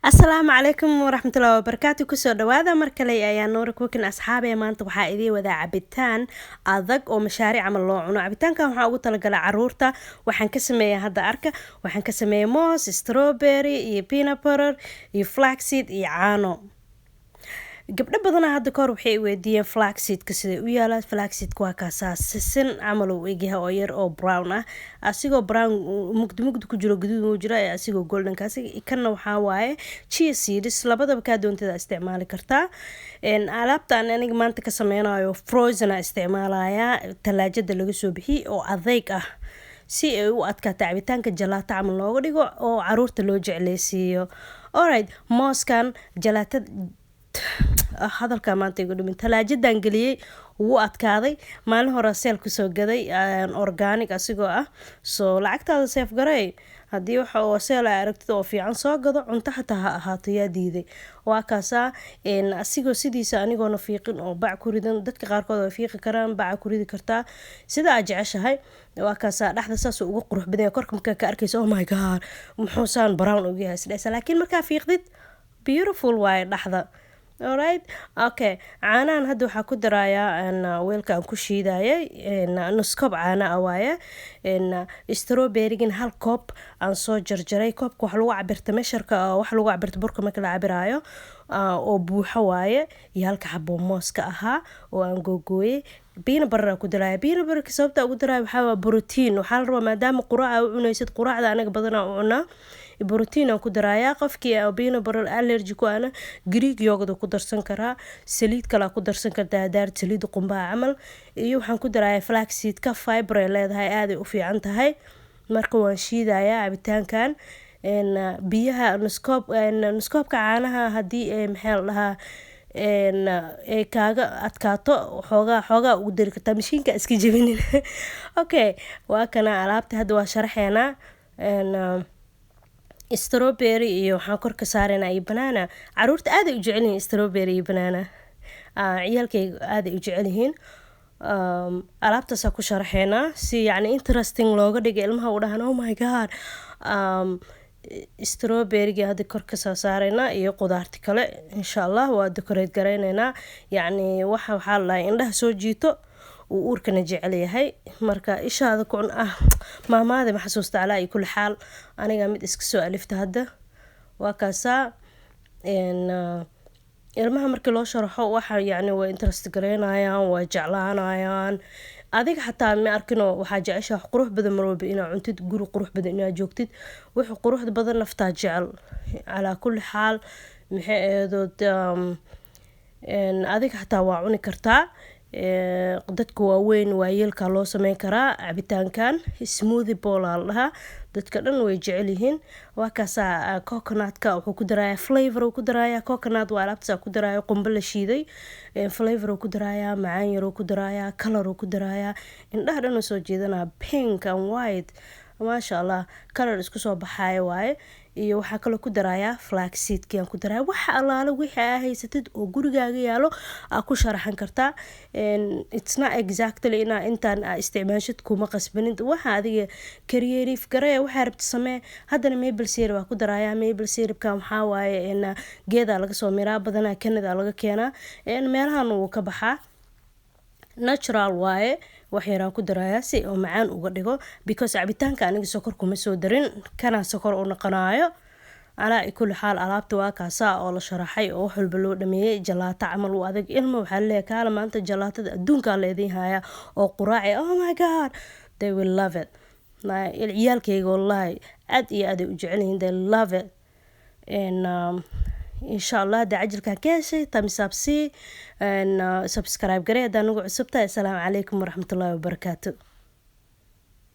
السلام عليكم ورحمة الله وبركاته كسو دوادا مركلي ayaa noora kuwakan asxaabaya maanta waxaa idin wadaa cabitaan adag oo mashaariic camal loo cuno cabitaankan waxaa ugu talagalay caruurta waxaan ka sameeyaa hadda arka waxaan ka sameeyaa moos strawberry iyo peanut butter iyo flaxseed iyo caano gabdho badan hadda koor waxay weydiiyeen flaxseedka sida u yaala flaxseedka waa kaasaa sisin camal uu egyahay oo yar oo brown ah asigoo brown mugdi ku jiro guduud uu jira asigoo golden kaasi kana waxaa waaye chia seeds labadaba ka doontada isticmaali kartaa alaabtaan aniga maanta ka sameynayo frozen isticmaalaya talaajada laga soo bixiyay oo adeeg ah si ay u adkaato cabitaanka jalaato camal looga dhigo oo caruurta loo jecleysiiyo alright mooskan jalaatada hadalka maanta igu dhimin talaajadan galiyay wuu adkaaday maalin hore seel ku soo gaday organic asigoo ah soo lacagtaada seef garay hadii waxa oo seel ay aragtid oo fiican soo gado cunto xataa ha ahaato yaa diiday waa kaasaa asigoo sidiisa anigoona fiiqin oo bac ku ridan dadka qaarkood way fiiqi karaan bac ku ridi kartaa sida aad jeceshahay waa kaasaa dhaxda saas ugu qurux badan korka markaa ka arkayso oh my god muxuu saan brown ugu yahay sidaysa laakiin markaa fiiqdid beautiful waaye dhaxda alright okay caanahan hadda waxaa ku darayaa weelka aan ku shiidayay nus koob caana ah waaye strawberry-gan hal koob aan soo jarjaray koobka wax lagu cabirta meesharka wax lagu cabirta burka marka la cabirayo oo buuxo waaye iyo halka xabo mooska ahaa oo aan googooyay peanut butter ku daraya peanut butter sababta ugu daraya waxaa waa protein waxaa la rabaa maadaama quraaca u cunaysid quraacda anaga badanaa u cunaa بروتين ku daraya qofkii peanut butter allergy ku ana Greek yogurt ku darsan karaa saliid kala ku darsan kartaa daar saliid qumbaha camal iyo waxaan ku daraya flaxseed ka fiber leedahay aad ay u fiican tahay marka waan shiidaya cabitaankan biyaha nuskoobka caanaha hadii maxaa la dhahaa ee kaaga adkaato xoogaa ugu dari kartaa mashiinka iska jabinin okay waa kana alaabta hadda waa sharaxeena strawberry iyo waxaan kor ka saarayna iyo banana caruurta aad ay u jecel yihiin strawberry iyo banana ciyaalkayga aad ay u jecel yihiin alaabtaas ku sharaxeena si yani interesting looga dhigo ilmaha u dhahan oh my god strawberry-ga hadda kor ka soo saarayna iyo qudaarta kale insha Allah waa decorate gareynaynaa yani waxaa la indhaha soo jiito uu uurkana jecel yahay marka ishaada ku maamaada ma xasuusta calaa ay kul xaal aniga mid iska soo alifta hadda waa kaasaa ilmaha markii loo sharaxo waxa yani way interest gareynayaan way jeclaanayaan adiga xataa ma arkino waxaa jecesha wax qurux badan marwalba inaad cuntid guri qurux badan inaad joogtid wuxuu qurux badan naftaa jecel calaa kul xaal maxay eedood adiga xataa waa cuni kartaa dadka waaweyn waayeelka loo sameyn karaa cabitaankan smoothie bowl la dhahaa dadka dhan way jecel yihiin waa kaasaa coconut-ka wuxuu ku darayaa flavor ku darayaa coconut waa alaabtaas ku darayaa qumbo la shiiday flavor ku darayaa macaan yar ku darayaa color ku darayaa indhaha dhan soo jeedanaa pink and white maasha Allah color isku soo baxaya waaye iyo waxaa kale ku darayaa flaxseed-ki aan ku darayaa waxa allaale wixii aad haysatid oo gurigaaga yaalo aad ku sharaxan kartaa it's not exactly intaan isticmaashid kuma qasbanin waxa adiga creative gareey waxa rabta samee haddana maple syrup waa ku darayaa maple syrup-ka waxaa waaye geeda laga soo miraa badanaa Canada laga keenaa meelahan uu ka baxaa natural waaye wax yaraan ku darayaa si oo macaan uga dhigo because cabitaanka aniga sokor kuma soo darin kana sokor u noqonayo ala ikul xaal alaabta waa kaasa oo la sharaxay oo wax walba loo dhameeyay jalaato camal u adag ilmo waxa leeyahay kala maanta jalaatada adduunka leedin haya oo quraaci oh my god they will love it ciyaalkayga wallahi aad iyo aad u jecel yihiin they love it إن شاء الله دا عجلك كاشي تمسابسي سبسكرايب قرية دا نقع سبتا السلام عليكم ورحمة الله وبركاته